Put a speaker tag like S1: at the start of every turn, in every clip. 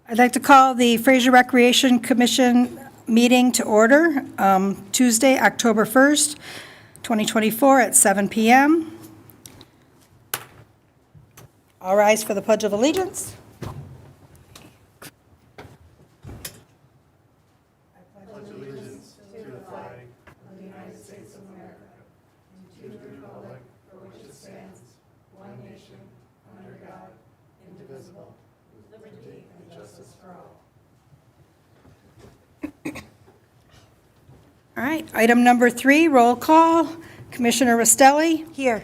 S1: I'd like to call the Fraser Recreation Commission meeting to order, Tuesday, October 1st, 2024 at 7 p.m. All rise for the Pledge of Allegiance. All right, item number 3, roll call. Commissioner Restelli?
S2: Here.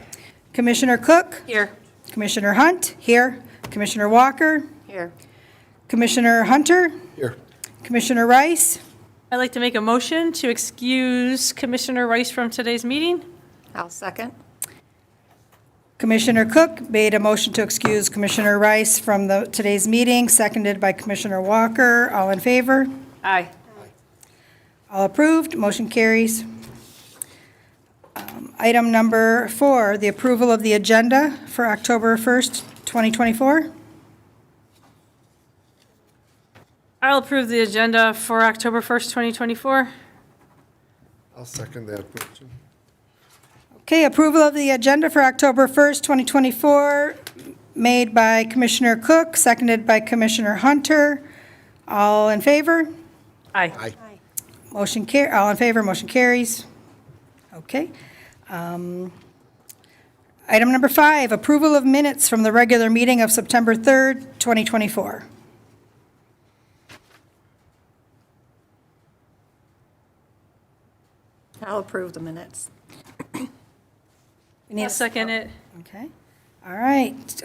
S1: Commissioner Cook?
S2: Here.
S1: Commissioner Hunt? Here. Commissioner Walker?
S2: Here.
S1: Commissioner Hunter?
S3: Here.
S1: Commissioner Rice?
S4: I'd like to make a motion to excuse Commissioner Rice from today's meeting.
S2: I'll second.
S1: Commissioner Cook made a motion to excuse Commissioner Rice from today's meeting, seconded by Commissioner Walker. All in favor?
S4: Aye.
S1: All approved, motion carries. Item number 4, the approval of the agenda for October 1st, 2024.
S4: I'll approve the agenda for October 1st, 2024.
S3: I'll second that motion.
S1: Okay, approval of the agenda for October 1st, 2024, made by Commissioner Cook, seconded by Commissioner Hunter. All in favor?
S4: Aye.
S3: Aye.
S1: All in favor, motion carries. Okay. Item number 5, approval of minutes from the regular meeting of September 3rd, 2024.
S2: I'll approve the minutes.
S1: We need
S4: I'll
S1: a-
S4: second it.
S1: Okay. All right.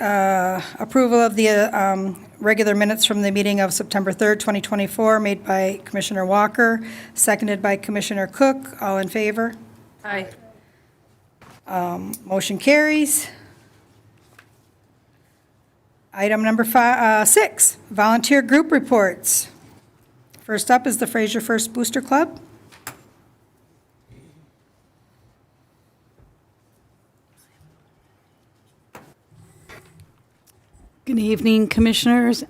S1: Approval of the regular minutes from the meeting of September 3rd, 2024, made by Commissioner Walker, seconded by Commissioner Cook. All in favor?
S4: Aye.
S1: Motion carries. Item number 6, volunteer group reports. First up is the Fraser First Booster Club.
S5: Good evening, Commissioners.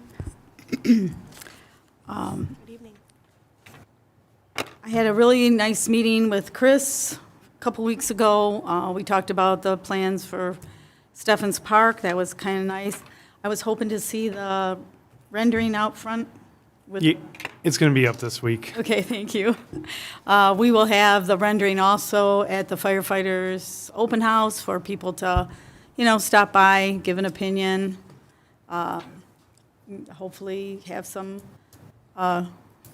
S2: Good evening.
S5: I had a really nice meeting with Chris a couple weeks ago. We talked about the plans for Steffens Park. That was kind of nice. I was hoping to see the rendering out front.
S6: It's going to be up this week.
S5: Okay, thank you. We will have the rendering also at the firefighters' open house for people to, stop by, give an opinion. Hopefully have some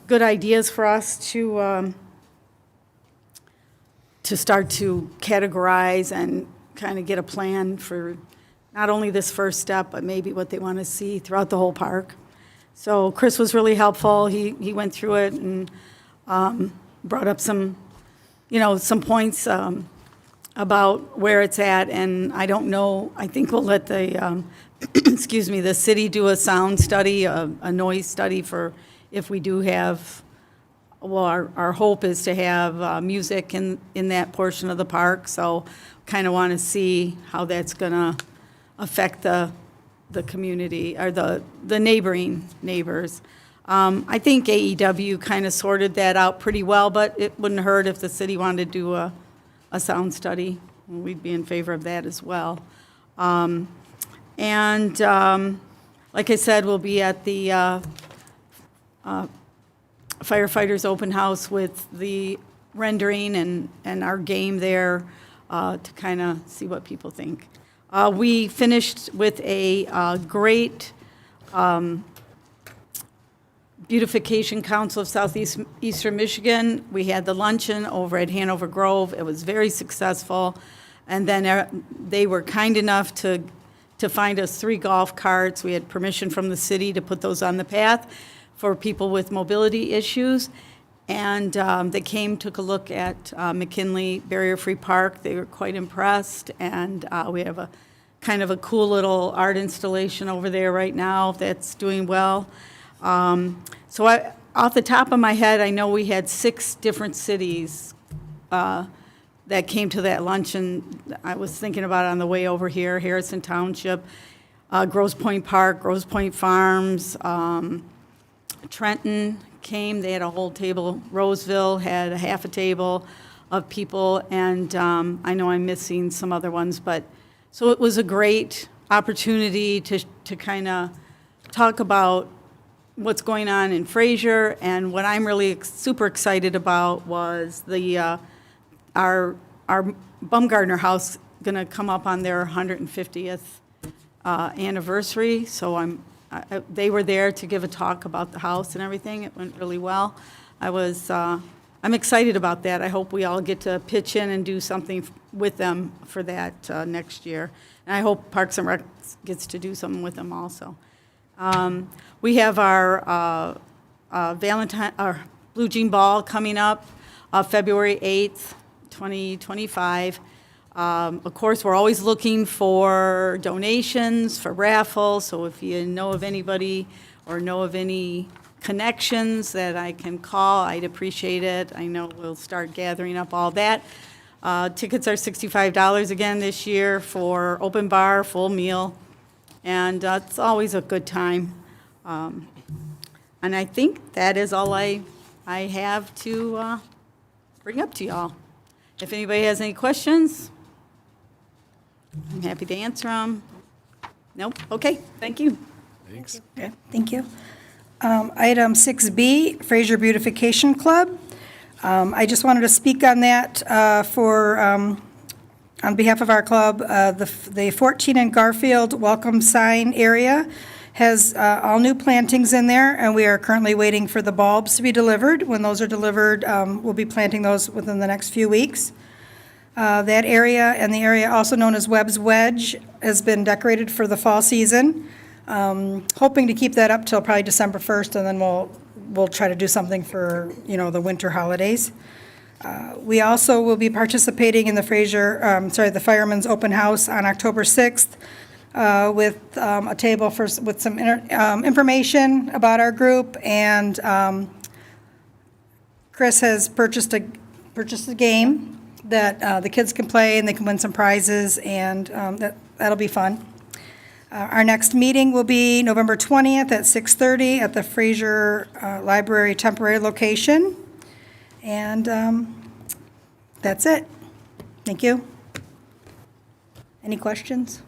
S5: good ideas for us to start to categorize and kind of get a plan for not only this first step, but maybe what they want to see throughout the whole park. So Chris was really helpful. He went through it and brought up some points about where it's at. And I don't know, I think we'll let the, the city do a sound study, a noise study for if we do have, well, our hope is to have music in that portion of the park. So kind of want to see how that's going to affect the community or the neighboring neighbors. I think AEW kind of sorted that out pretty well, but it wouldn't hurt if the city wanted to do a sound study. We'd be in favor of that as well. And like I said, we'll be at the firefighters open house with the rendering and our game there to kind of see what people think. We finished with a great Beautification Council of Southeastern Michigan. We had the luncheon over at Hanover Grove. It was very successful. And then they were kind enough to find us 3 golf carts. We had permission from the city to put those on the path for people with mobility issues. And they came, took a look at McKinley Barrier-Free Park. They were quite impressed. And we have a kind of a cool little art installation over there right now that's doing well. So off the top of my head, I know we had 6 different cities that came to that luncheon. I was thinking about it on the way over here: Harrison Township, Grosse Pointe Park, Grosse Pointe Farms, Trenton came, they had a whole table. Roseville had a half a table of people, and I know I'm missing some other ones, but, so it was a great opportunity to kind of talk about what's going on in Fraser, and what I'm really super excited about was our Baumgartner House going to come up on their 150th anniversary, so they were there to give a talk about the house and everything. It went really well. I'm excited about that. I hope we all get to pitch in and do something with them for that next year. And I hope Parks and Rec gets to do something with them also. We have our Blue Jean Ball coming up February 8th, 2025. Of course, we're always looking for donations, for raffles, so if you know of anybody or know of any connections that I can call, I'd appreciate it. I know we'll start gathering up all that. Tickets are $65 again this year for open bar, full meal, and it's always a good time. And I think that is all I have to bring up to y'all. If anybody has any questions, I'm happy to answer them. Nope? Okay, thank you.
S3: Thanks.
S1: Okay, thank you. Item 6B, Fraser Beautification Club. I just wanted to speak on that on behalf of our club. The 14 and Garfield welcome sign area has all new plantings in there, and we are currently waiting for the bulbs to be delivered. When those are delivered, we'll be planting those within the next few weeks. That area, and the area also known as Webb's Wedge, has been decorated for the fall season. Hoping to keep that up till probably December 1st, and then we'll try to do something for, the winter holidays. We also will be participating in the the Fireman's Open House on October 6th with a table with some information about our group, and Chris has purchased a game that the kids can play, and they can win some prizes, and that'll be fun. Our next meeting will be November 20th at 6:30 at the Fraser Library temporary location. And that's it. Thank you. Any questions?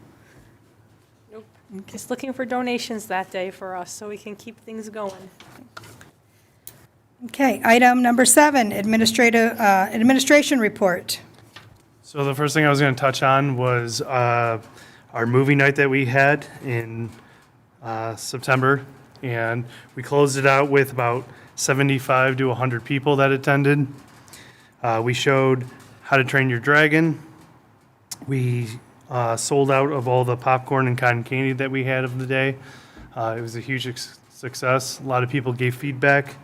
S4: Nope. Just looking for donations that day for us so we can keep things going.
S1: Okay, item number 7, administration report.
S6: So the first thing I was going to touch on was our movie night that we had in September, and we closed it out with about 75 to 100 people that attended. We showed How to Train Your Dragon. We sold out of all the popcorn and cotton candy that we had of the day. It was a huge success. A lot of people gave feedback.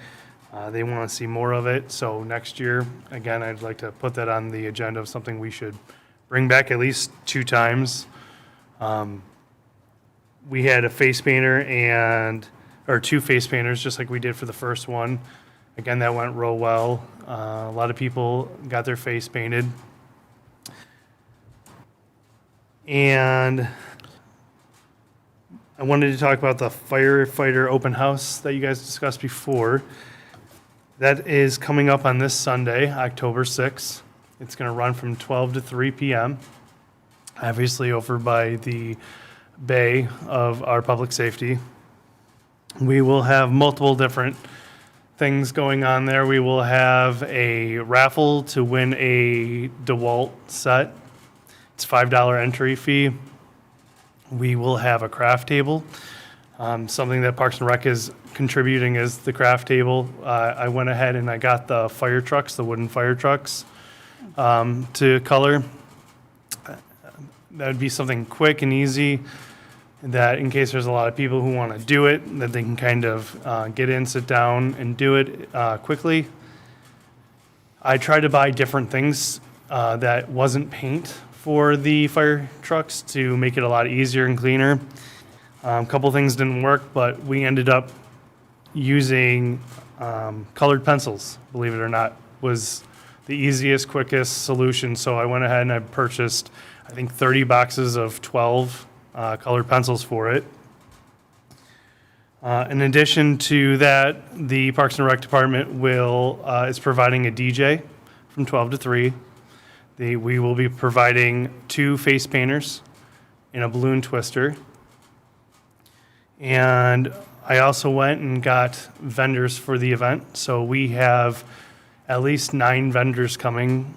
S6: They want to see more of it. So next year, again, I'd like to put that on the agenda of something we should bring back at least 2 times. We had a face painter or 2 face painters, just like we did for the first one. Again, that went real well. A lot of people got their face painted. And I wanted to talk about the firefighter open house that you guys discussed before. That is coming up on this Sunday, October 6th. It's going to run from 12 to 3 p.m., obviously over by the bay of our public safety. We will have multiple different things going on there. We will have a raffle to win a DeWalt set. It's $5 entry fee. We will have a craft table. Something that Parks and Rec is contributing is the craft table. I went ahead and I got the fire trucks, the wooden fire trucks, to color. That would be something quick and easy, that in case there's a lot of people who want to do it, that they can kind of get in, sit down, and do it quickly. I tried to buy different things that wasn't paint for the fire trucks to make it a lot easier and cleaner. A couple things didn't work, but we ended up using colored pencils, believe it or not, was the easiest, quickest solution. So I went ahead and I purchased, I think, 30 boxes of 12 colored pencils for it. In addition to that, the Parks and Rec Department is providing a DJ from 12 to 3. We will be providing 2 face painters and a balloon twister. And I also went and got vendors for the event. So we have at least 9 vendors coming,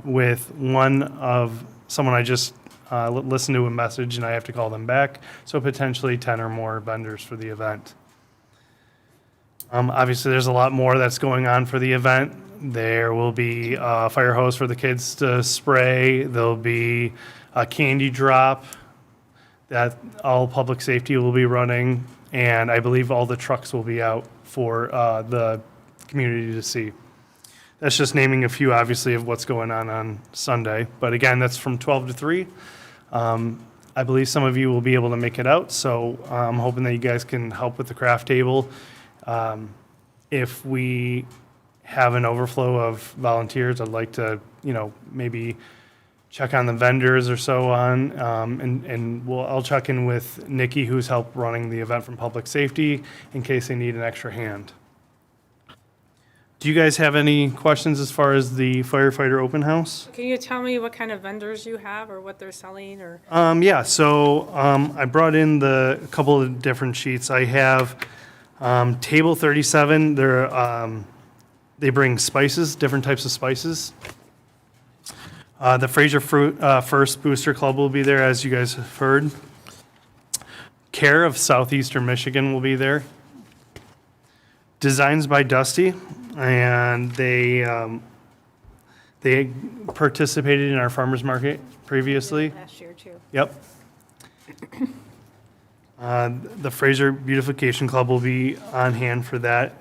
S6: with one of someone I just listened to a message and I have to call them back. So potentially 10 or more vendors for the event. Obviously, there's a lot more that's going on for the event. There will be a fire hose for the kids to spray. There'll be a candy drop that all public safety will be running. And I believe all the trucks will be out for the community to see. That's just naming a few, obviously, of what's going on Sunday. But again, that's from 12 to 3. I believe some of you will be able to make it out, so I'm hoping that you guys can help with the craft table. If we have an overflow of volunteers, I'd like to, maybe check on the vendors or so on, and I'll check in with Nikki, who's helped running the event from Public Safety, in case they need an extra hand. Do you guys have any questions as far as the firefighter open house?
S4: Can you tell me what kind of vendors you have or what they're selling or?
S6: Yeah, so I brought in a couple of different sheets. I have table 37. They bring spices, different types of spices. The Fraser First Booster Club will be there, as you guys have heard. Care of Southeastern Michigan will be there. Designs by Dusty, and they participated in our farmers market previously.
S2: Last year, too.
S6: Yep. The Fraser Beautification Club will be on hand for that.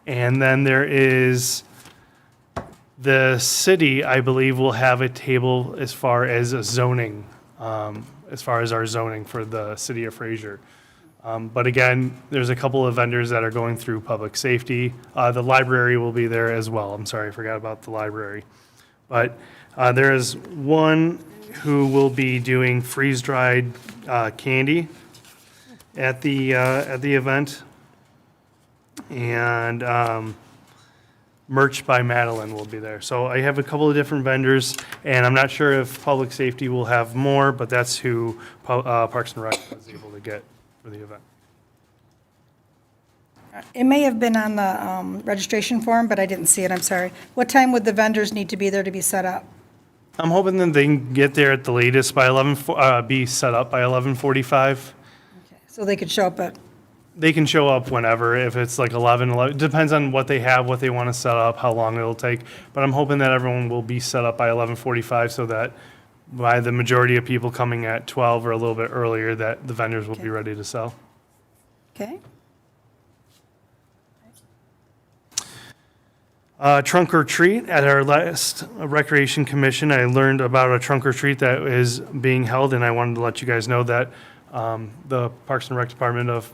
S6: And then there is the city, I believe, will have a table as far as zoning, as far as our zoning for the city of Fraser. But again, there's a couple of vendors that are going through public safety. The library will be there as well. I'm sorry, I forgot about the library. But there is one who will be doing freeze-dried candy at the event. And merch by Madeline will be there. So I have a couple of different vendors, and I'm not sure if public safety will have more, but that's who Parks and Rec was able to get for the event.
S1: It may have been on the registration form, but I didn't see it, I'm sorry. What time would the vendors need to be there to be set up?
S6: I'm hoping that they can get there at the latest by be set up by 11:45.
S1: So they could show up at,
S6: They can show up whenever, if it's like 11, it depends on what they have, what they want to set up, how long it'll take. But I'm hoping that everyone will be set up by 11:45 so that by the majority of people coming at 12 or a little bit earlier, that the vendors will be ready to sell.
S1: okay?
S6: Trunk or treat. At our last Recreation Commission, I learned about a trunk or treat that is being held, and I wanted to let you guys know that the Parks and Rec Department of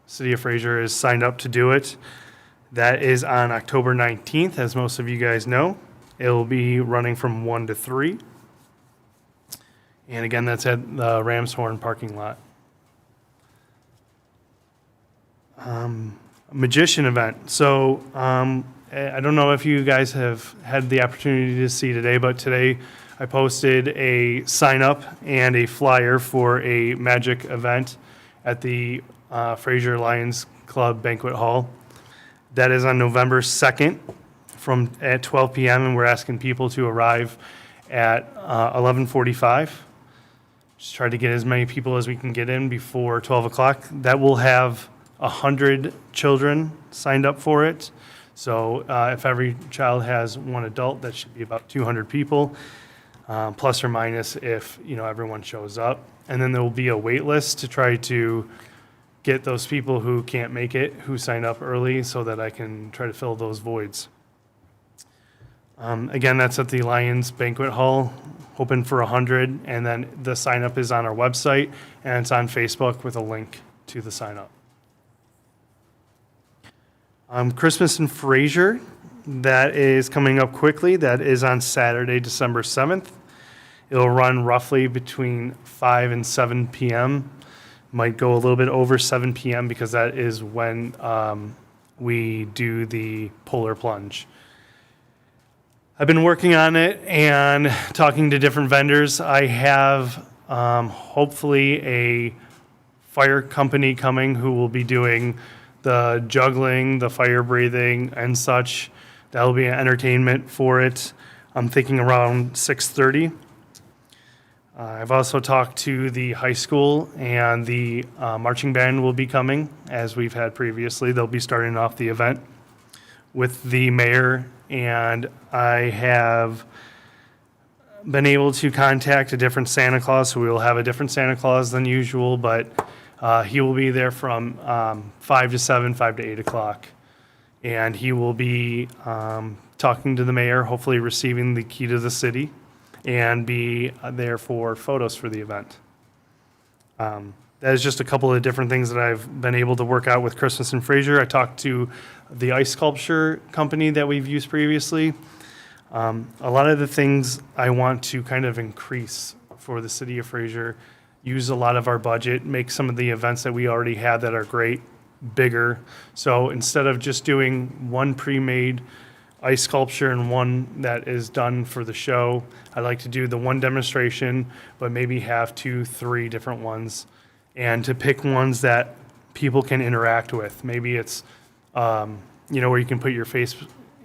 S6: City of Fraser is signed up to do it. That is on October 19th, as most of you guys know. It will be running from 1 to 3. And again, that's at the Ramshorn parking lot. Magician event. So I don't know if you guys have had the opportunity to see today, but today I posted a sign up and a flyer for a magic event at the Fraser Lions Club Banquet Hall. That is on November 2nd at 12 p.m. and we're asking people to arrive at 11:45. Just try to get as many people as we can get in before 12 o'clock. That will have 100 children signed up for it. So if every child has one adult, that should be about 200 people, plus or minus if everyone shows up. And then there will be a wait list to try to get those people who can't make it, who sign up early, so that I can try to fill those voids. Again, that's at the Lions Banquet Hall, hoping for 100, and then the sign up is on our website, and it's on Facebook with a link to the sign up. Christmas in Fraser, that is coming up quickly. That is on Saturday, December 7th. It'll run roughly between 5 and 7 p.m. Might go a little bit over 7 p.m. because that is when we do the polar plunge. I've been working on it and talking to different vendors. I have hopefully a fire company coming who will be doing the juggling, the fire breathing, and such. That'll be an entertainment for it. I'm thinking around 6:30. I've also talked to the high school, and the marching band will be coming, as we've had previously. They'll be starting off the event with the mayor, and I have been able to contact a different Santa Claus, so we will have a different Santa Claus than usual, but he will be there from 5 to 7, 5 to 8 o'clock. And he will be talking to the mayor, hopefully receiving the key to the city, and be there for photos for the event. That is just a couple of different things that I've been able to work out with Christmas in Fraser. I talked to the ice sculpture company that we've used previously. A lot of the things I want to kind of increase for the city of Fraser, use a lot of our budget, make some of the events that we already have that are great bigger. So instead of just doing one pre-made ice sculpture and one that is done for the show, I'd like to do the one demonstration, but maybe have 2, 3 different ones, and to pick ones that people can interact with. Maybe it's, where you can put your face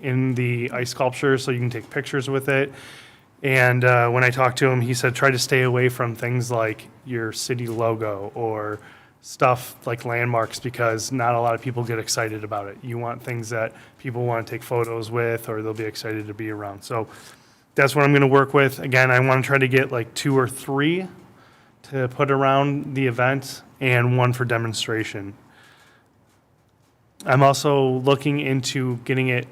S6: in the ice sculpture so you can take pictures with it. And when I talked to him, he said, try to stay away from things like your city logo or stuff like landmarks, because not a lot of people get excited about it. You want things that people want to take photos with, or they'll be excited to be around. So that's what I'm going to work with. Again, I want to try to get like 2 or 3 to put around the event and 1 for demonstration. I'm also looking into getting it,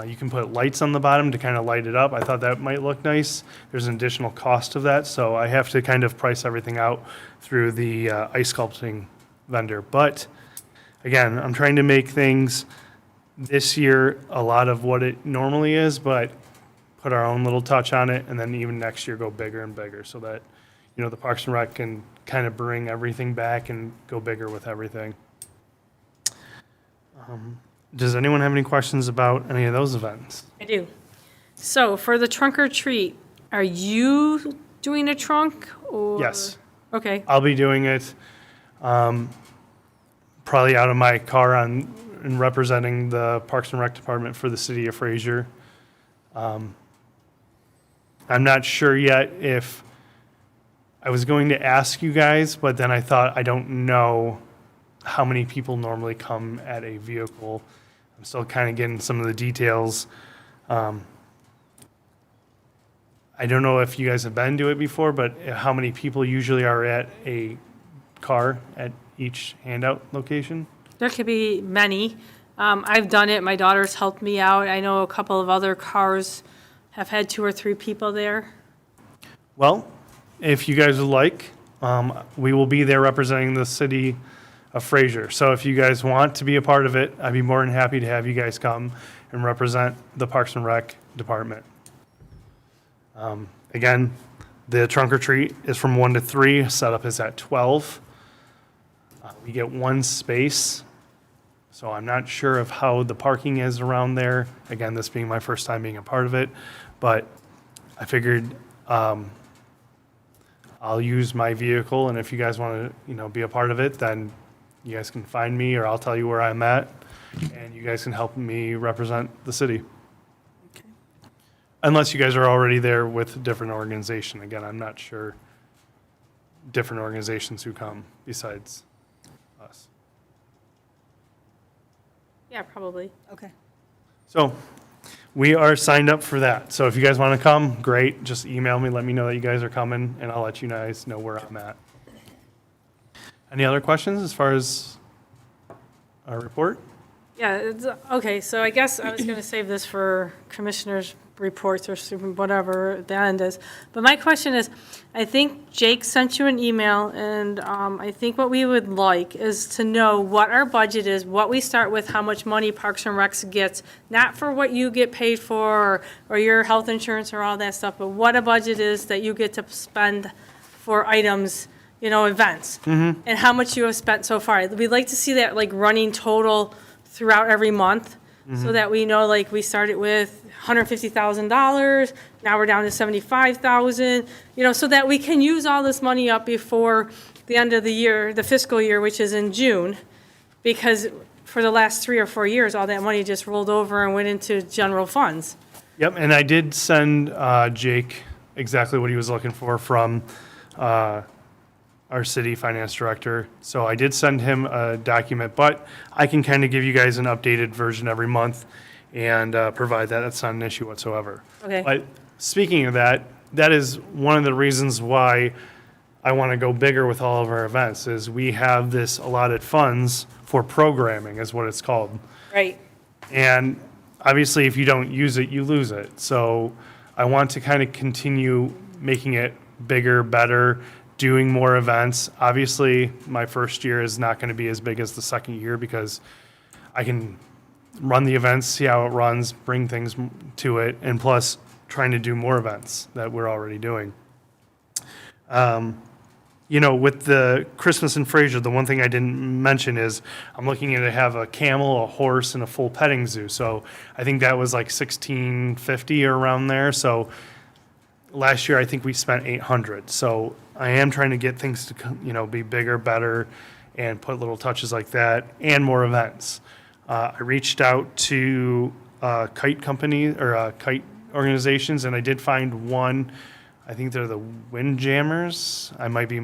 S6: you can put lights on the bottom to kind of light it up. I thought that might look nice. There's an additional cost of that, so I have to kind of price everything out through the ice sculpting vendor. But again, I'm trying to make things this year a lot of what it normally is, but put our own little touch on it, and then even next year go bigger and bigger, so that the Parks and Rec can kind of bring everything back and go bigger with everything. Does anyone have any questions about any of those events?
S4: I do. So for the trunk or treat, are you doing a trunk or?
S6: Yes.
S4: Okay.
S6: I'll be doing it probably out of my car and representing the Parks and Rec Department for the city of Fraser. I'm not sure yet if I was going to ask you guys, but then I thought I don't know how many people normally come at a vehicle. I'm still kind of getting some of the details. I don't know if you guys have been to it before, but how many people usually are at a car at each handout location?
S4: There could be many. I've done it. My daughter's helped me out. I know a couple of other cars have had 2 or 3 people there.
S6: Well, if you guys would like, we will be there representing the city of Fraser. So if you guys want to be a part of it, I'd be more than happy to have you guys come and represent the Parks and Rec Department. Again, the trunk or treat is from 1 to 3. Setup is at 12. We get 1 space. So I'm not sure of how the parking is around there. Again, this being my first time being a part of it, but I figured I'll use my vehicle, and if you guys want to, be a part of it, then you guys can find me, or I'll tell you where I'm at, and you guys can help me represent the city.
S4: Okay.
S6: Unless you guys are already there with a different organization. Again, I'm not sure different organizations who come besides us.
S4: Yeah, probably.
S1: Okay.
S6: So we are signed up for that. So if you guys want to come, great. Just email me, let me know that you guys are coming, and I'll let you guys know where I'm at. Any other questions as far as our report?
S4: Yeah, okay, so I guess I was going to save this for commissioners' reports or whatever at the end is. But my question is, I think Jake sent you an email, and I think what we would like is to know what our budget is, what we start with, how much money Parks and Recs gets, not for what you get paid for or your health insurance or all that stuff, but what a budget is that you get to spend for items events. And how much you have spent so far. We'd like to see that like running total throughout every month, so that we know, like, we started with $150,000, now we're down to $75,000, so that we can use all this money up before the end of the year, the fiscal year, which is in June, because for the last 3 or 4 years, all that money just rolled over and went into general funds.
S6: Yep, and I did send Jake exactly what he was looking for from our city finance director. So I did send him a document, but I can kind of give you guys an updated version every month and provide that. That's not an issue whatsoever.
S4: Okay.
S6: But speaking of that, that is one of the reasons why I want to go bigger with all of our events, is we have this allotted funds for programming, is what it's called.
S4: Right.
S6: And obviously, if you don't use it, you lose it. So I want to kind of continue making it bigger, better, doing more events. Obviously, my first year is not going to be as big as the second year because I can run the events, see how it runs, bring things to it, and plus trying to do more events that we're already doing. With the Christmas in Fraser, the one thing I didn't mention is I'm looking to have a camel, a horse, and a full petting zoo. So I think that was like $1,650 or around there. So last year I think we spent $800. So I am trying to get things to be bigger, better, and put little touches like that and more events. I reached out to kite companies or kite organizations, and I did find one. I think they're the Windjammers. I might be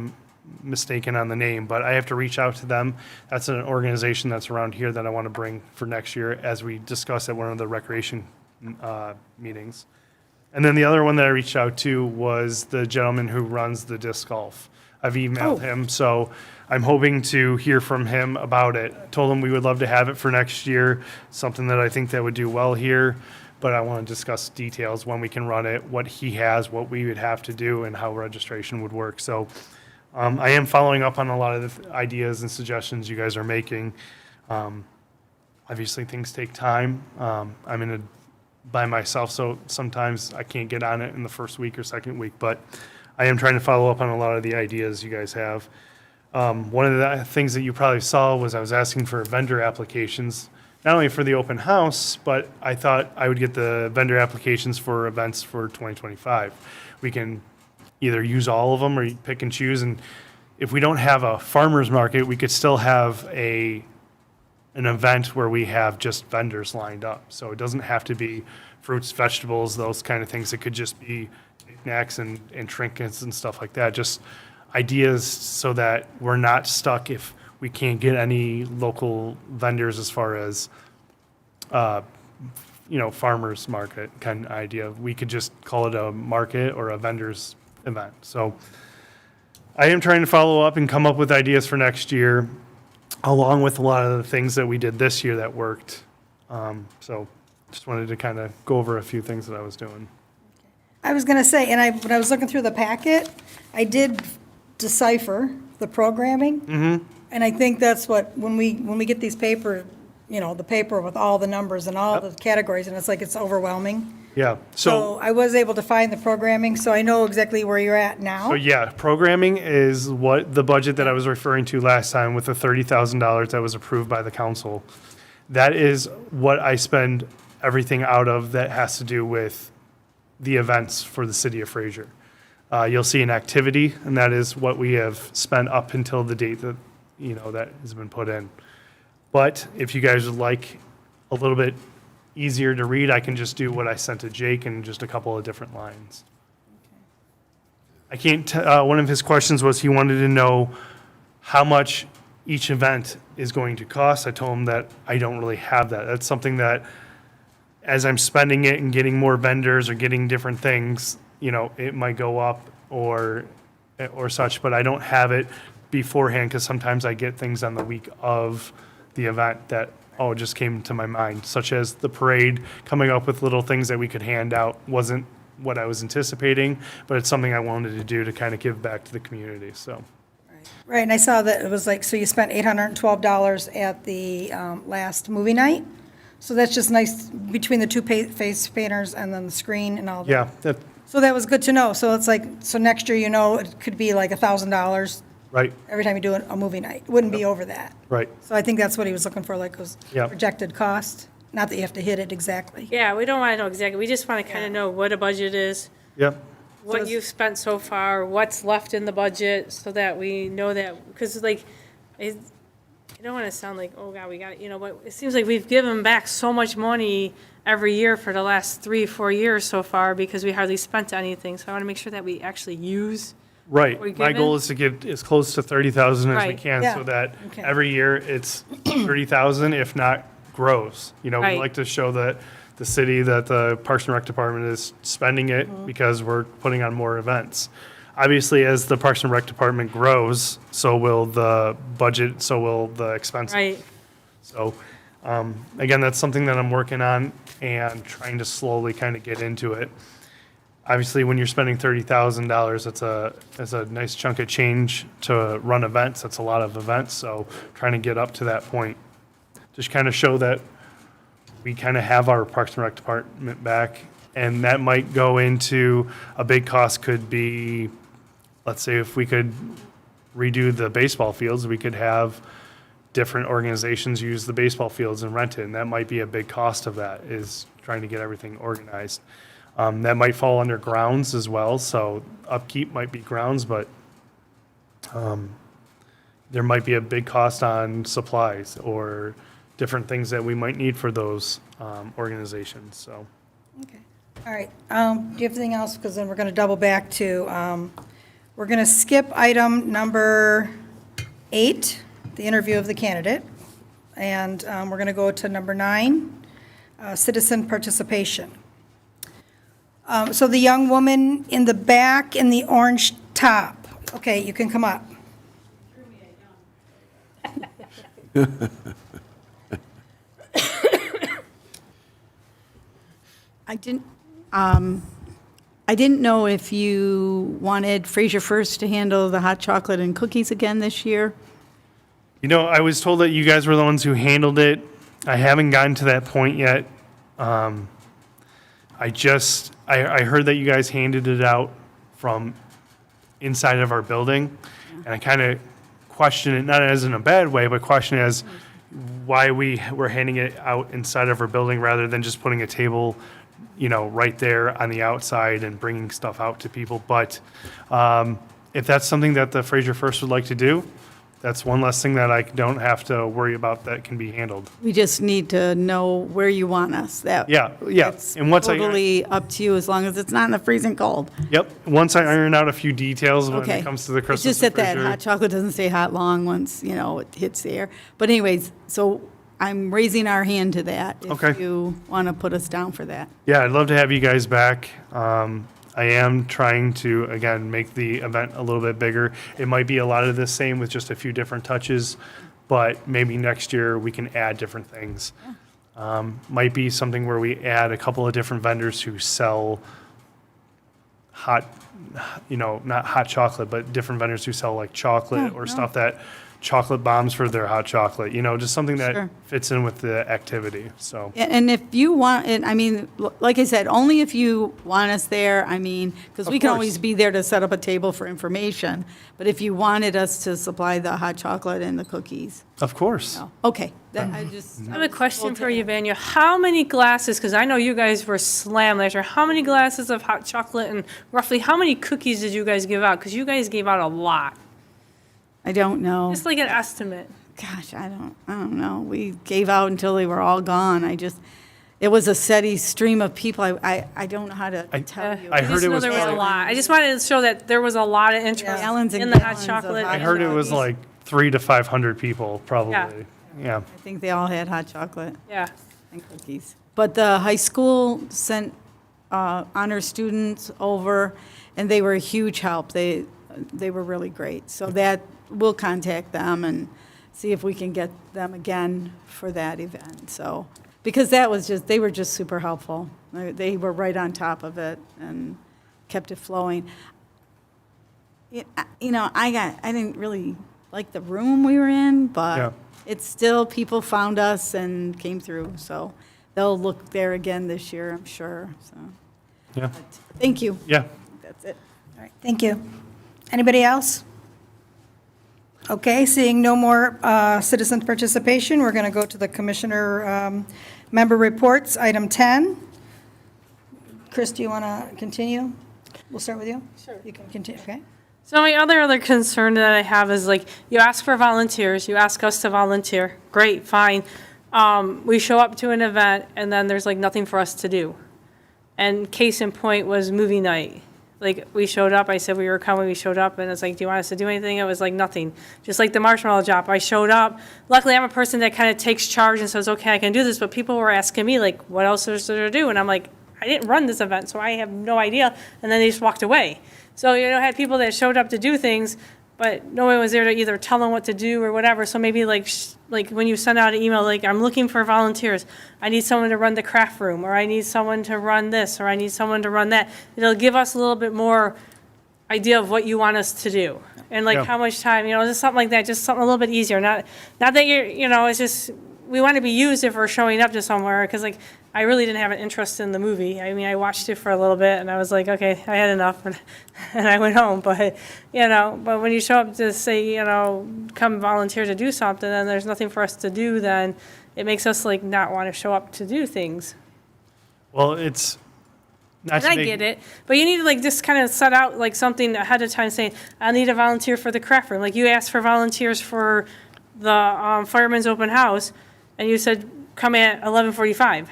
S6: mistaken on the name, but I have to reach out to them. That's an organization that's around here that I want to bring for next year, as we discussed at one of the recreation meetings. And then the other one that I reached out to was the gentleman who runs the disc golf. I've emailed him, so I'm hoping to hear from him about it. I told him we would love to have it for next year, something that I think that would do well here, but I want to discuss details, when we can run it, what he has, what we would have to do, and how registration would work. So I am following up on a lot of the ideas and suggestions you guys are making. Obviously, things take time. I'm by myself, so sometimes I can't get on it in the first week or second week, but I am trying to follow up on a lot of the ideas you guys have. One of the things that you probably saw was I was asking for vendor applications, not only for the open house, but I thought I would get the vendor applications for events for 2025. We can either use all of them or you pick and choose, and if we don't have a farmer's market, we could still have an event where we have just vendors lined up. So it doesn't have to be fruits, vegetables, those kind of things. It could just be knickknacks and trinkets and stuff like that. Just ideas so that we're not stuck if we can't get any local vendors as far as, farmer's market kind of idea. We could just call it a market or a vendor's event. So I am trying to follow up and come up with ideas for next year, along with a lot of the things that we did this year that worked. So just wanted to kind of go over a few things that I was doing.
S1: I was going to say, and when I was looking through the packet, I did decipher the programming. And I think that's what, when we get these paper, the paper with all the numbers and all the categories, and it's overwhelming.
S6: Yeah.
S1: So I was able to find the programming, so I know exactly where you're at now.
S6: So yeah, programming is what the budget that I was referring to last time with the $30,000 that was approved by the council. That is what I spend everything out of that has to do with the events for the city of Fraser. You'll see an activity, and that is what we have spent up until the date that, that has been put in. But if you guys would like a little bit easier to read, I can just do what I sent to Jake in just a couple of different lines. I can't, one of his questions was he wanted to know how much each event is going to cost. I told him that I don't really have that. That's something that as I'm spending it and getting more vendors or getting different things, it might go up or such, but I don't have it beforehand because sometimes I get things on the week of the event that it just came to my mind, such as the parade, coming up with little things that we could hand out wasn't what I was anticipating, but it's something I wanted to do to kind of give back to the community, so.
S1: Right, and I saw that it was so you spent $812 at the last movie night? So that's just nice, between the two face painters and then the screen and all that.
S6: Yeah,
S1: So that was good to know. So it's so next year, it could be like $1,000
S6: Right,
S1: every time you do a movie night. It wouldn't be over that.
S6: right.
S1: So I think that's what he was looking for, like, was
S6: Yep.
S1: projected cost. Not that you have to hit it exactly.
S4: Yeah, we don't want to know exactly. We just want to kind of know what a budget is,
S6: Yep,
S4: what you've spent so far, what's left in the budget, so that we know that, because like, I don't want to sound like, oh God, we got, but it seems like we've given back so much money every year for the last 3-4 years so far because we hardly spent anything. So I want to make sure that we actually use.
S6: right.
S4: We're
S6: My goal
S4: given-
S6: is to get as close to 30,000 as we
S4: Right.
S6: can,
S1: Yeah.
S6: so that
S1: Okay.
S6: every year it's 30,000, if not grows. We
S4: Right.
S6: like to show that the city, that the Parks and Rec Department is spending it because we're putting on more events. Obviously, as the Parks and Rec Department grows, so will the budget, so will the expenses.
S4: Right.
S6: So, again, that's something that I'm working on and trying to slowly kind of get into it. Obviously, when you're spending $30,000, that's a nice chunk of change to run events. That's a lot of events, so trying to get up to that point. Just kind of show that we kind of have our Parks and Rec Department back, and that might go into, a big cost could be, let's say if we could redo the baseball fields, we could have different organizations use the baseball fields and rent it, and that might be a big cost of that, is trying to get everything organized. That might fall under grounds as well, so upkeep might be grounds, but there might be a big cost on supplies or different things that we might need for those organizations, so.
S1: Okay. All right. Do you have anything else? Because then we're going to double back to, we're going to skip item number 8, the interview of the candidate. And we're going to go to number 9, citizen participation. So the young woman in the back in the orange top. Okay, you can come up.
S5: I didn't know if you wanted Fraser First to handle the hot chocolate and cookies again this year.
S6: I was told that you guys were the ones who handled it. I haven't gotten to that point yet. I heard that you guys handed it out from inside of our building, and I kind of question it, not as in a bad way, but question it as why we were handing it out inside of our building rather than just putting a table, right there on the outside and bringing stuff out to people. But if that's something that the Fraser First would like to do, that's one less thing that I don't have to worry about that can be handled.
S5: We just need to know where you want us.
S6: Yeah.
S5: It's
S6: And once I-
S5: totally up to you as long as it's not in the freezing cold.
S6: Yep, once I iron out a few details when
S5: Okay.
S6: it comes to the
S5: It's
S6: Christmas
S5: just that that
S6: refrigerator.
S5: hot chocolate doesn't stay hot long once, it hits the air. But anyways, so I'm raising our hand to that.
S6: Okay.
S5: If you want to put us down for that.
S6: Yeah, I'd love to have you guys back. I am trying to, again, make the event a little bit bigger. It might be a lot of the same with just a few different touches, but maybe next year we can add different things. Might be something where we add a couple of different vendors who sell hot, not hot chocolate, but different vendors who sell like chocolate or stuff that chocolate bombs for their hot chocolate, just something that
S5: Sure.
S6: fits in with the activity, so.
S5: And if you want, like I said, only if you want us there, because
S6: Of
S5: we can
S6: course.
S5: always be there to set up a table for information. But if you wanted us to supply the hot chocolate and the cookies,
S6: Of course.
S5: no. Okay. I just.
S4: I have a question for you, Vanya. How many glasses, because I know you guys were slammed last year, how many glasses of hot chocolate and roughly how many cookies did you guys give out? Because you guys gave out a lot.
S5: I don't know.
S4: Just like an estimate.
S5: Gosh, I don't know. We gave out until they were all gone. It was a steady stream of people. I don't know how to tell you.
S6: I heard it was
S4: there was a
S6: like-
S4: lot. I just wanted to show that there was a lot of interest
S5: Gallons and
S4: in the hot
S5: gallons of
S4: chocolate.
S5: hot
S6: I heard it was like 300 to 500 people, probably. Yeah.
S5: I think they all had hot chocolate
S4: Yeah.
S5: and cookies. But the high school sent honor students over, and they were a huge help. They were really great. So that, we'll contact them and see if we can get them again for that event. So, because that was they were just super helpful. They were right on top of it and kept it flowing. I didn't really like the room we were in,
S6: Yeah.
S5: but it's still, people found us and came through. So they'll look there again this year, I'm sure. So,
S6: Yeah.
S5: thank you.
S6: Yeah.
S5: That's it.
S1: All right, thank you. Anybody else? Okay, seeing no more citizen participation, we're going to go to the commissioner member reports. Item 10. Chris, do you want to continue? We'll start with you. Sure. You can continue, okay?
S4: So my other concern that I have is like, you ask for volunteers, you ask us to volunteer, great, fine. We show up to an event and then there's like nothing for us to do. And case in point was movie night. Like, we showed up, I said we were coming, we showed up, and it's like, do you want us to do anything? It was like nothing. Just like the marshmallow drop, I showed up. Luckily, I'm a person that kind of takes charge and says, okay, I can do this, but people were asking me, like, what else is there to do? And I'm like, I didn't run this event, so I have no idea. And then they just walked away. So, I had people that showed up to do things, but no one was there to either tell them what to do or whatever. So maybe like when you send out an email, like, I'm looking for volunteers. I need someone to run the craft room, or I need someone to run this, or I need someone to run that. It'll give us a little bit more idea of what you want us to do. And like
S6: Yeah.
S4: how much time, just something like that, just something a little bit easier. Not that it's just, we want to be used if we're showing up to somewhere, because like, I really didn't have an interest in the movie. I mean, I watched it for a little bit and I was like, okay, I had enough, and I went home. But, but when you show up to say, come volunteer to do something, and there's nothing for us to do, then it makes us like not want to show up to do things.
S6: Well, it's not
S4: And
S6: to
S4: I
S6: make-
S4: get it, but you need to like just kind of set out like something ahead of time saying, I need a volunteer for the craft room. Like, you asked for volunteers for the fireman's open house, and you said, come at 11:45.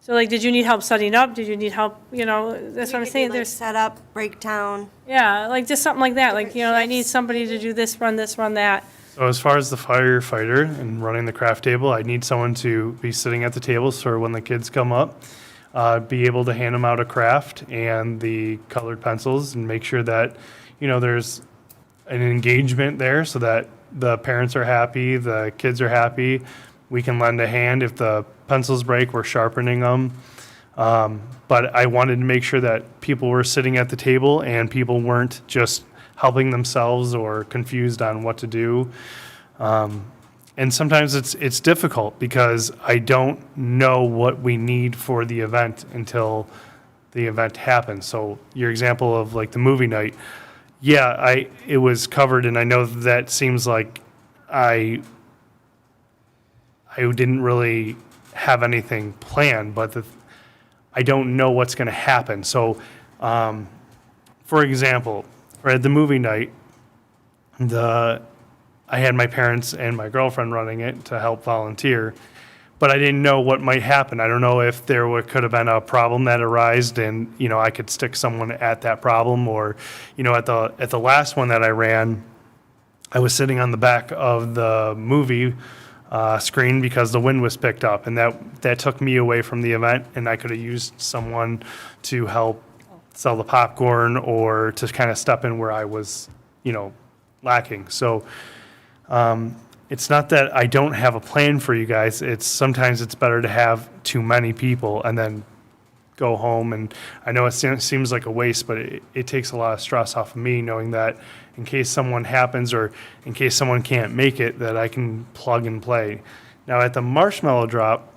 S4: So like, did you need help setting up? Did you need help, that's what I'm saying, there's,
S7: Set up, breakdown.
S4: yeah, like just something like that, like, I need somebody to do this, run that.
S6: So as far as the firefighter and running the craft table, I need someone to be sitting at the table so when the kids come up, be able to hand them out a craft and the colored pencils and make sure that, there's an engagement there so that the parents are happy, the kids are happy. We can lend a hand. If the pencils break, we're sharpening them. But I wanted to make sure that people were sitting at the table and people weren't just helping themselves or confused on what to do. And sometimes it's difficult because I don't know what we need for the event until the event happens. So your example of like the movie night, yeah, it was covered, and I know that seems like I didn't really have anything planned, but I don't know what's going to happen. So, for example, at the movie night, I had my parents and my girlfriend running it to help volunteer, but I didn't know what might happen. I don't know if could have been a problem that arose, and I could stick someone at that problem, or at the last one that I ran, I was sitting on the back of the movie screen because the wind was picked up, and that took me away from the event, and I could have used someone to help sell the popcorn or to kind of step in where I was, lacking. So it's not that I don't have a plan for you guys. Sometimes it's better to have too many people and then go home. And I know it seems like a waste, but it takes a lot of stress off of me knowing that in case someone happens or in case someone can't make it, that I can plug and play. Now at the marshmallow drop,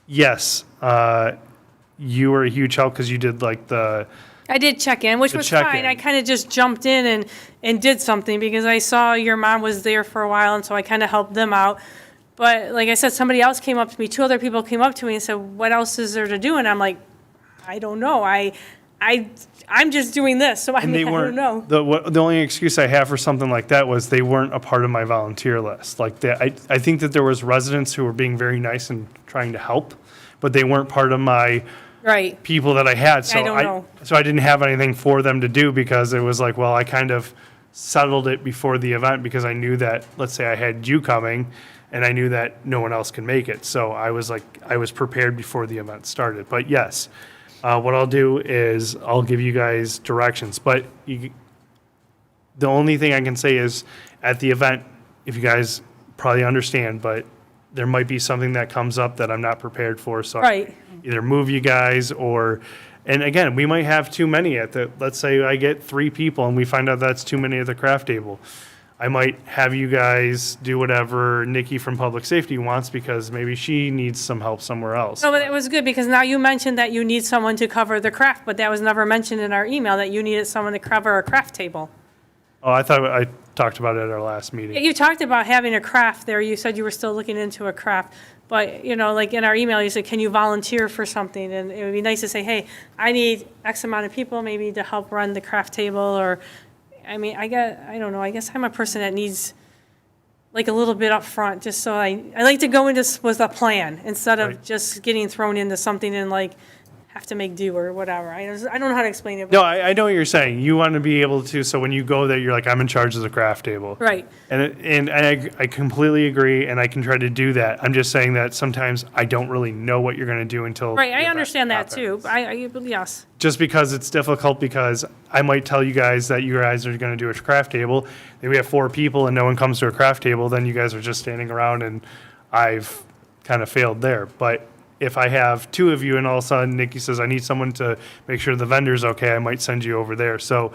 S6: yes, you were a huge help because you did like
S4: I did check in, which
S6: The
S4: was
S6: check-in.
S4: fine. I kind of just jumped in and did something because I saw your mom was there for a while, and so I kind of helped them out. But like I said, somebody else came up to me, 2 other people came up to me and said, what else is there to do? And I'm like, I don't know. I'm just doing this, so I
S6: and they
S4: don't
S6: weren't.
S4: know.
S6: The only excuse I have for something like that was they weren't a part of my volunteer list. Like I think that there was residents who were being very nice and trying to help, but they weren't part of my
S4: Right.
S6: people that I had. So
S4: I don't know.
S6: So I didn't have anything for them to do because it was like, well, I kind of settled it before the event because I knew that, let's say I had you coming and I knew that no one else can make it. So I was prepared before the event started. But yes, what I'll do is I'll give you guys directions. But the only thing I can say is at the event, if you guys probably understand, but there might be something that comes up that I'm not prepared for. So
S4: Right.
S6: either move you guys and again, we might have too many let's say I get 3 people and we find out that's too many at the craft table. I might have you guys do whatever Nikki from Public Safety wants because maybe she needs some help somewhere else.
S4: No, but it was good because now you mentioned that you need someone to cover the craft, but that was never mentioned in our email, that you needed someone to cover a craft table.
S6: Oh, I thought I talked about it at our last meeting.
S4: You talked about having a craft there. You said you were still looking into a craft. But, like in our email, you said, can you volunteer for something? And it would be nice to say, hey, I need X amount of people maybe to help run the craft table, or, I mean, I don't know, I guess I'm a person that needs like a little bit up front, just so I like to go into with a plan instead of
S6: Right.
S4: just getting thrown into something and like have to make do or whatever. I don't know how to explain it.
S6: No, I know what you're saying. You want to be able to, so when you go there, you're like, I'm in charge of the craft table.
S4: Right.
S6: And I completely agree, and I can try to do that. I'm just saying that sometimes I don't really know what you're going to do until.
S4: Right,
S6: the
S4: I
S6: event
S4: understand that too.
S6: happens.
S4: Yes.
S6: Just because it's difficult, because I might tell you guys that you guys are going to do a craft table, then we have 4 people and no one comes to a craft table, then you guys are just standing around and I've kind of failed there. But if I have 2 of you and all of a sudden Nikki says, I need someone to make sure the vendor's okay, I might send you over there. So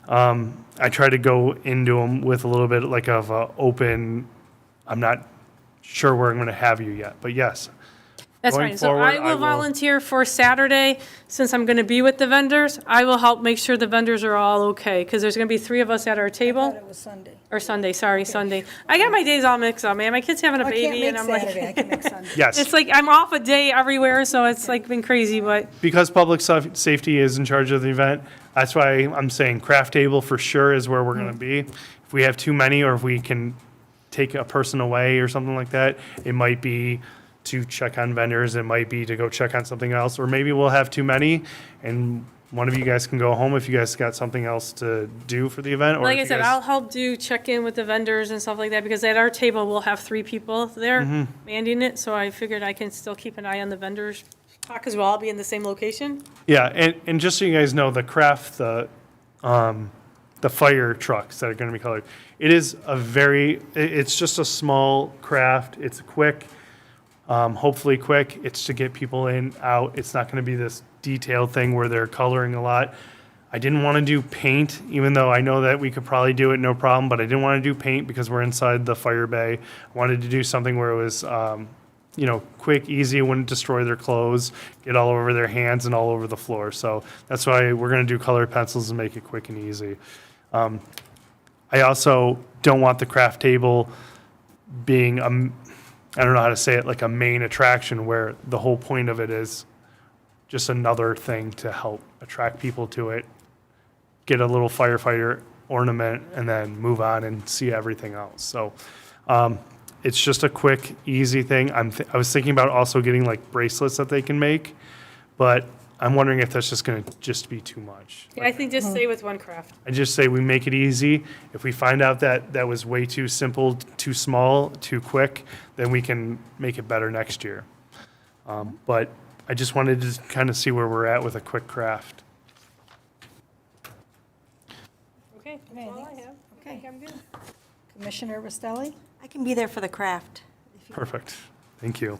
S6: I try to go into them with a little bit like of a open, I'm not sure where I'm going to have you yet, but yes.
S4: That's
S6: Going
S4: fine. So
S6: forward,
S4: I
S6: I
S4: will
S6: will-
S4: volunteer for Saturday, since I'm going to be with the vendors. I will help make sure the vendors are all okay, because there's going to be 3 of us at our
S1: I thought
S4: table.
S1: it was Sunday.
S4: Or Sunday, sorry, Sunday. I got my days all mixed up, man. My kid's having a
S1: I can't
S4: baby,
S1: make
S4: and I'm
S1: Saturday, I
S4: like,
S1: can make Sunday.
S6: Yes.
S4: it's like I'm off a day everywhere, so it's like been crazy, but
S6: Because public safety is in charge of the event, that's why I'm saying craft table for sure is where we're going to be. If we have too many, or if we can take a person away or something like that, it might be to check on vendors, it might be to go check on something else, or maybe we'll have too many and one of you guys can go home if you guys got something else to do for the event. Or
S4: like
S6: if
S4: I
S6: you
S4: said,
S6: guys-
S4: I'll help check in with the vendors and stuff like that, because at our table, we'll have 3 people there
S6: Mm-hmm.
S4: manning it, so I figured I can still keep an eye on the vendors, because we'll all be in the same location.
S6: Yeah, and just so you guys know, the craft, the fire trucks that are going to be colored, it's just a small craft. It's quick, hopefully quick. It's to get people in, out. It's not going to be this detailed thing where they're coloring a lot. I didn't want to do paint, even though I know that we could probably do it no problem, but I didn't want to do paint because we're inside the fire bay. I wanted to do something where it was, quick, easy, wouldn't destroy their clothes, get all over their hands and all over the floor. So that's why we're going to do colored pencils and make it quick and easy. I also don't want the craft table being, I don't know how to say it, like a main attraction where the whole point of it is just another thing to help attract people to it, get a little firefighter ornament, and then move on and see everything else. So it's just a quick, easy thing. I was thinking about also getting like bracelets that they can make, but I'm wondering if that's just going to just be too much.
S4: Yeah, I think just stay with one craft.
S6: I just say we make it easy. If we find out that that was way too simple, too small, too quick, then we can make it better next year. But I just wanted to kind of see where we're at with a quick craft.
S4: Okay, that's all I have. I think I'm good.
S1: Commissioner Rostelli?
S7: I can be there for the craft.
S6: Perfect. Thank you.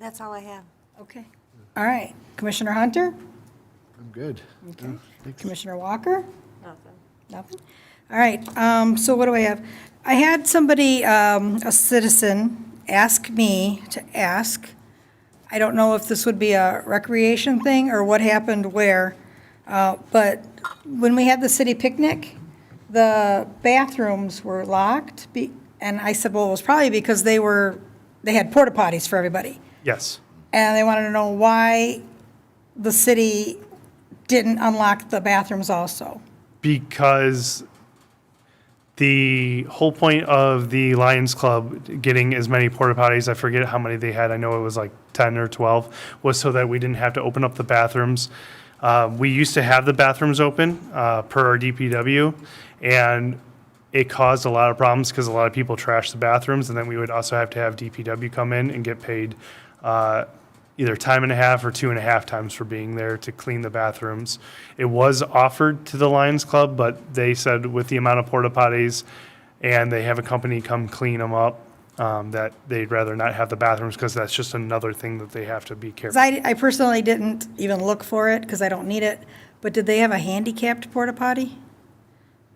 S7: That's all I have.
S1: Okay. All right. Commissioner Hunter?
S3: I'm good.
S1: Okay. Commissioner Walker?
S4: Nothing.
S1: Nothing? All right, so what do I have? I had somebody, a citizen, ask me to ask, I don't know if this would be a recreation thing or what happened where, but when we had the city picnic, the bathrooms were locked, and I said, well, it was probably because they had porta potties for everybody.
S6: Yes.
S1: And they wanted to know why the city didn't unlock the bathrooms also.
S6: Because the whole point of the Lions Club getting as many porta potties, I forget how many they had, I know it was like 10 or 12, was so that we didn't have to open up the bathrooms. We used to have the bathrooms open per our DPW, and it caused a lot of problems because a lot of people trashed the bathrooms, and then we would also have to have DPW come in and get paid either time and a half or 2.5 times for being there to clean the bathrooms. It was offered to the Lions Club, but they said with the amount of porta potties and they have a company come clean them up, that they'd rather not have the bathrooms because that's just another thing that they have to be
S1: 'Cause
S6: careful.
S1: I personally didn't even look for it because I don't need it, but did they have a handicapped porta potty?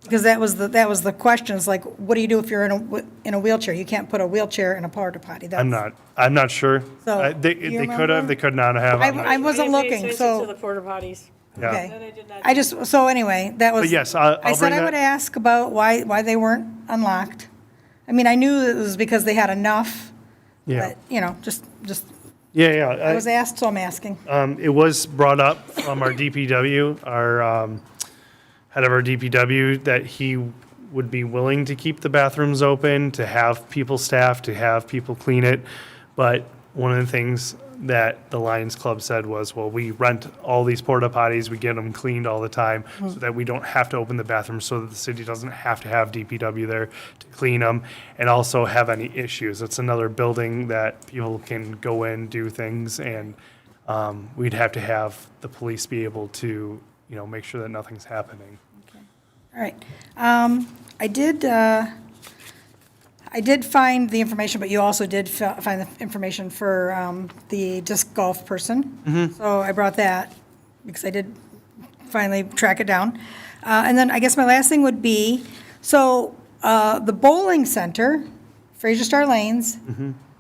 S1: Because that was the question, is like, what do you do if you're in a wheelchair? You can't put a wheelchair in a porta potty.
S6: I'm not sure.
S1: So,
S6: They
S1: you
S6: could
S1: remember?
S6: have, they could not have.
S1: I wasn't
S4: didn't pay
S1: looking,
S4: attention
S1: so-
S4: to the porta potties.
S6: Yeah.
S1: Okay. I just, so anyway, that was.
S6: But yes, I'll
S1: I said
S6: bring
S1: I
S6: that-
S1: would ask about why they weren't unlocked. I mean, I knew it was because they had enough,
S6: Yeah.
S1: but, you know, just,
S6: Yeah,
S1: I was
S6: yeah.
S1: asked, so I'm asking.
S6: It was brought up from our DPW, our head of our DPW, that he would be willing to keep the bathrooms open, to have people staffed, to have people clean it. But one of the things that the Lions Club said was, well, we rent all these porta potties, we get them cleaned all the time so that we don't have to open the bathrooms, so that the city doesn't have to have DPW there to clean them and also have any issues. It's another building that people can go in, do things, and we'd have to have the police be able to, make sure that nothing's happening.
S1: All right. I did find the information, but you also did find the information for the disc golf person. So I brought that because I did finally track it down. And then I guess my last thing would be, so the bowling center, Fraser Star Lanes,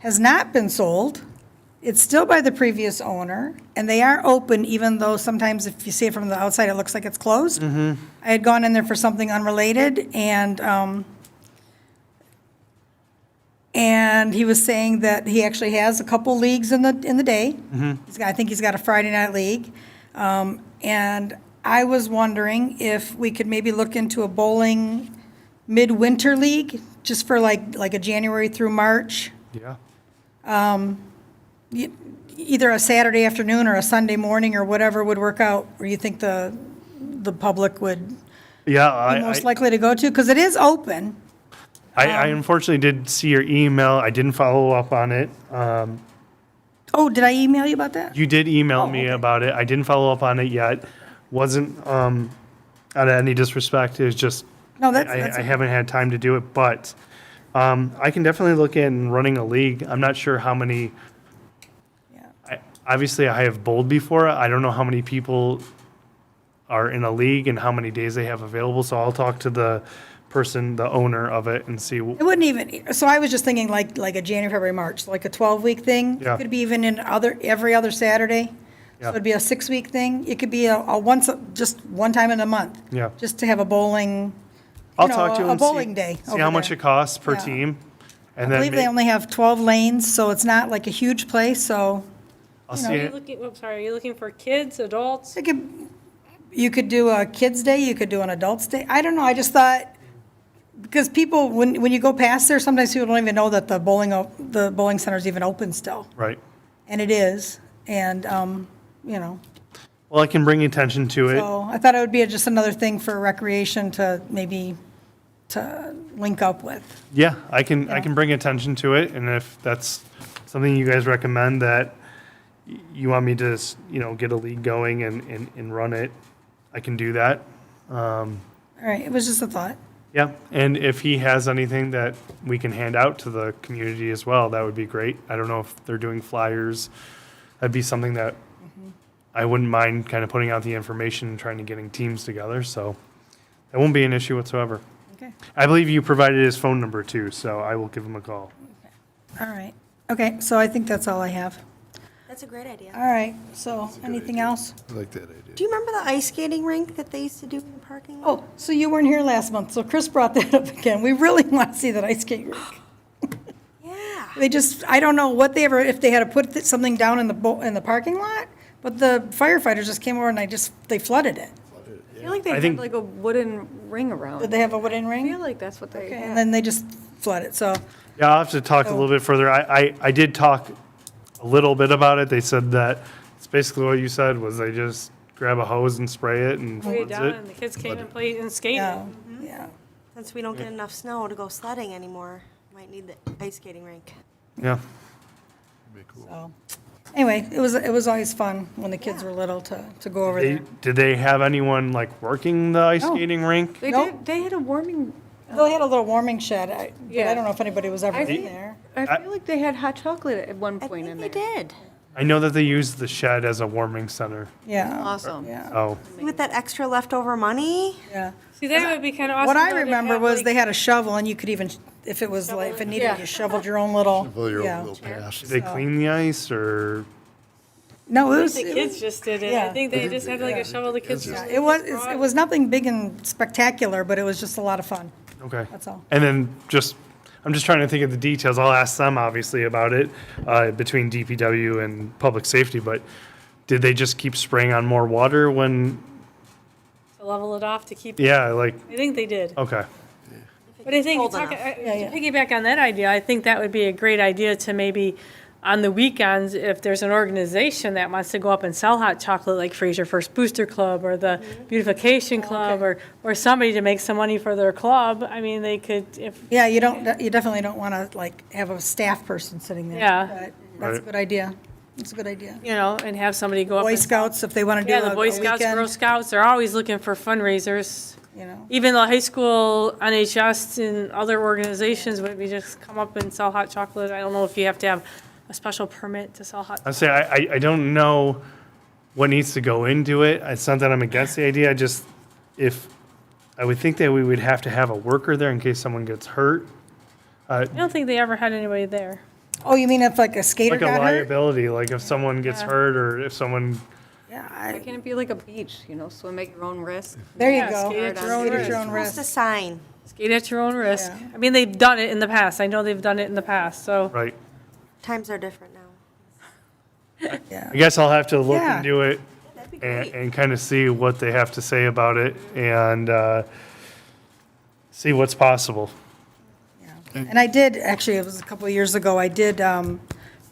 S1: has not been sold. It's still by the previous owner, and they are open, even though sometimes if you see it from the outside, it looks like it's closed. I had gone in there for something unrelated, and he was saying that he actually has a couple leagues in the day. I think he's got a Friday night league. And I was wondering if we could maybe look into a bowling midwinter league, just for like a January through March.
S6: Yeah.
S1: Either a Saturday afternoon or a Sunday morning or whatever would work out, or you think the public would
S6: Yeah,
S1: be most likely to go to? Because it is open.
S6: I unfortunately did see your email. I didn't follow up on it.
S1: Oh, did I email you about that?
S6: You did email me
S1: okay.
S6: about it. I didn't follow up on it yet. Wasn't out of any disrespect. It was just
S1: No, that's
S6: I haven't had time to do it, but I can definitely look in running a league. I'm not sure how many.
S1: Yeah.
S6: Obviously, I have bowled before. I don't know how many people are in a league and how many days they have available. So I'll talk to the person, the owner of it, and see.
S1: It wouldn't even, so I was just thinking like a January, February, March, like a 12-week thing.
S6: Yeah.
S1: It could be even in every other Saturday.
S6: Yeah.
S1: So it'd be a 6-week thing. It could be just one time in a month.
S6: Yeah.
S1: Just to have a bowling,
S6: I'll talk to him.
S1: a bowling day
S6: See
S1: over
S6: how much
S1: there.
S6: it costs per
S1: Yeah.
S6: team,
S1: I
S6: and then
S1: believe they only have 12 lanes, so it's not like a huge place, so
S6: I'll
S1: you know,
S6: see
S4: Are you
S6: it.
S4: looking, I'm sorry, are you looking for kids, adults?
S1: you could do a kids' day, you could do an adults' day. I don't know, I just thought, because people, when you go past there, sometimes people don't even know that the bowling center's even open still.
S6: Right.
S1: And it is, and, you know.
S6: Well, I can bring attention to it.
S1: So I thought it would be just another thing for recreation to maybe to link up with.
S6: Yeah, I can bring attention to it, and if that's something you guys recommend that you want me to, get a league going and run it, I can do that.
S1: All right, it was just a thought.
S6: Yeah, and if he has anything that we can hand out to the community as well, that would be great. I don't know if they're doing flyers. That'd be something that I wouldn't mind kind of putting out the information and trying to getting teams together, so that won't be an issue whatsoever.
S1: Okay,
S6: I believe you provided his phone number too, so I will give him a call.
S1: all right. Okay, so I think that's all I have.
S7: That's a great idea.
S1: All right, so anything else?
S3: I like that idea.
S7: Do you remember the ice skating rink that they used to do in the parking lot?
S1: Oh, so you weren't here last month, so Chris brought that up again. We really want to see that ice skate rink.
S7: Yeah.
S1: I don't know what if they had to put something down in the parking lot, but the firefighters just came over and they flooded it.
S2: I feel like they
S6: I
S2: had
S6: think-
S2: like a wooden ring around.
S1: Did they have a wooden
S2: I
S1: ring?
S2: feel like that's what they
S1: Okay,
S2: had.
S1: and then they just flooded it, so,
S6: Yeah, I'll have to talk a
S1: So-
S6: little bit further. I did talk a little bit about it. They said that it's basically what you said, was they just grab a hose and spray it and
S4: Way
S6: floods
S4: down,
S6: it.
S4: and the kids came and played and skated.
S1: yeah, yeah.
S7: Since we don't get enough snow to go sledding anymore, might need the ice skating rink.
S6: Yeah.
S3: Be cool.
S1: So, anyway, it was always fun when the kids were little to go over there.
S6: Did they have anyone like working the ice
S1: No.
S6: skating rink?
S2: They
S1: Nope.
S2: did. They had a warming.
S1: They had a little warming shed, but I
S2: Yeah.
S1: don't know if anybody was ever
S2: I
S1: in
S2: think-
S1: there.
S2: I feel like they had hot chocolate at one
S7: I
S2: point in
S7: think
S2: there.
S7: they did.
S6: I know that they used the shed as a warming center.
S1: Yeah.
S2: Awesome.
S1: Yeah,
S6: Oh,
S7: With that extra leftover money,
S1: yeah.
S4: See, that would be kind of awesome.
S1: What I
S4: though, to
S1: remember
S4: have,
S1: was
S4: like-
S1: they had a shovel and you could even, if it was like, if it needed,
S2: Yeah.
S1: you shoveled your own little,
S3: Fill your
S1: yeah.
S3: own little patch.
S6: did they clean the ice or?
S1: No, it
S4: I
S1: was,
S4: think the kids just did it.
S1: yeah.
S4: I think they just had like a shovel the kids.
S1: yeah, it was nothing big and spectacular, but it was just a lot of fun.
S6: Okay.
S1: That's all.
S6: And then I'm just trying to think of the details. I'll ask them obviously about it, between DPW and public safety, but did they just keep spraying on more water when,
S4: To level it off to keep.
S6: yeah, like,
S4: I think they did.
S6: okay.
S4: But I think,
S7: cold
S4: to
S7: enough.
S4: piggyback on that idea, I think that would be a great idea to maybe, on the weekends, if there's an organization that wants to go up and sell hot chocolate, like Fraser First Booster Club, or the Beautification Club, or somebody to make some money for their club, I mean, they could, if,
S1: Yeah, you definitely don't want to like have a staff person sitting there.
S4: Yeah.
S1: But that's a
S6: Right.
S1: good idea. That's a good idea.
S4: you know, and have somebody go up.
S1: Boy
S4: and-
S1: Scouts, if they want to do
S4: Yeah,
S1: a
S4: the Boy
S1: a
S4: Scouts, Girl
S1: weekend,
S4: Scouts, they're always looking for fundraisers.
S1: you know.
S4: Even the high school NHS and other organizations would be just come up and sell hot chocolate. I don't know if you have to have a special permit to sell hot.
S6: I say, I don't know what needs to go into it. It's not that I'm against the idea, I would think that we would have to have a worker there in case someone gets hurt.
S4: I don't think they ever had anybody there.
S1: Oh, you mean if like a skater
S6: Like a
S1: got hurt?
S6: liability, like if someone gets
S4: Yeah.
S6: hurt or if someone,
S1: Yeah,
S2: Why can't it be like a beach, swim at your own risk?
S1: there you
S4: Yeah,
S1: go.
S4: skate at
S1: Your
S4: your
S1: own
S4: own
S1: risk. Your own
S7: Supposed to
S1: risk.
S7: sign.
S4: Skate at your own risk.
S1: Yeah.
S4: I mean, they've done it in the past. I know they've done it in the past, so.
S6: right?
S7: Times are different now.
S1: Yeah.
S6: I guess I'll have to look
S1: Yeah.
S6: into it and kind of see what they have to say about it and see what's possible.
S1: And I did, actually, it was a couple of years ago, I did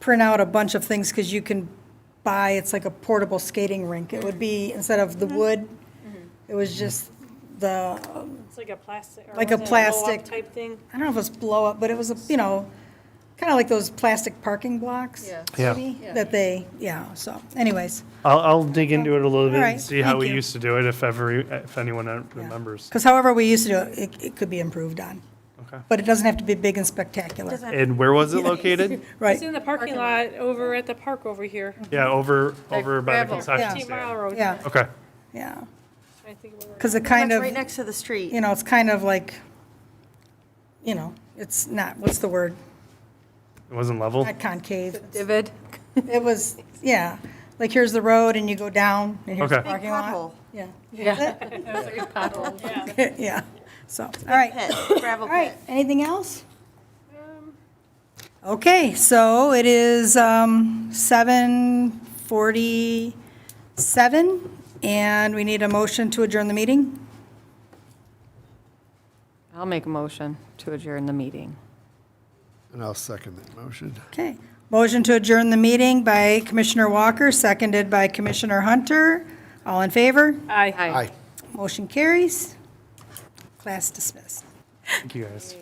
S1: print out a bunch of things because you can buy, it's like a portable skating rink. It would be, instead of the wood, it was just the,
S4: It's like a plastic. or
S1: Like a
S4: was it blow-up
S1: plastic-
S4: Type thing.
S1: I don't know if it was blow up, but it was, kind of like those plastic parking blocks.
S2: Yeah.
S6: Yeah.
S1: maybe, that they, yeah, so anyways.
S6: I'll dig into it a little bit
S1: All
S6: and
S1: right,
S6: see how
S1: thank
S6: we
S1: you.
S6: used to do it if anyone remembers.
S1: Because however we used to do it, it could be improved on.
S6: Okay.
S1: But it doesn't have to be big and spectacular.
S7: Doesn't-
S6: And where was it located?
S4: It's
S1: Right,
S4: in the parking lot over at the park over here.
S6: Yeah, over by the
S2: gravel.
S6: concession
S4: 15 Mile
S6: stand.
S4: Road.
S1: yeah,
S6: Okay.
S1: yeah.
S4: Trying to think of where-
S1: Because it kind
S7: That's
S1: of,
S7: right next to the street.
S1: it's kind of like, it's not, what's the word?
S6: It wasn't level?
S1: Not concave.
S2: Divot?
S1: It was, yeah, like here's the road and you go down and here's the
S6: Okay.
S7: Big
S1: parking lot.
S7: pothole.
S1: Yeah,
S4: Yeah.
S1: yeah, so, all right.
S7: Pit, gravel
S1: All right,
S7: pit.
S1: anything else? Okay, so it is 7:47, and we need a motion to adjourn the meeting.
S2: I'll make a motion to adjourn the meeting.
S3: And I'll second that motion.
S1: Okay, motion to adjourn the meeting by Commissioner Walker, seconded by Commissioner Hunter. All in favor?
S4: Aye.
S3: Aye.
S1: Motion carries. Class dismissed.
S6: Thank you, guys.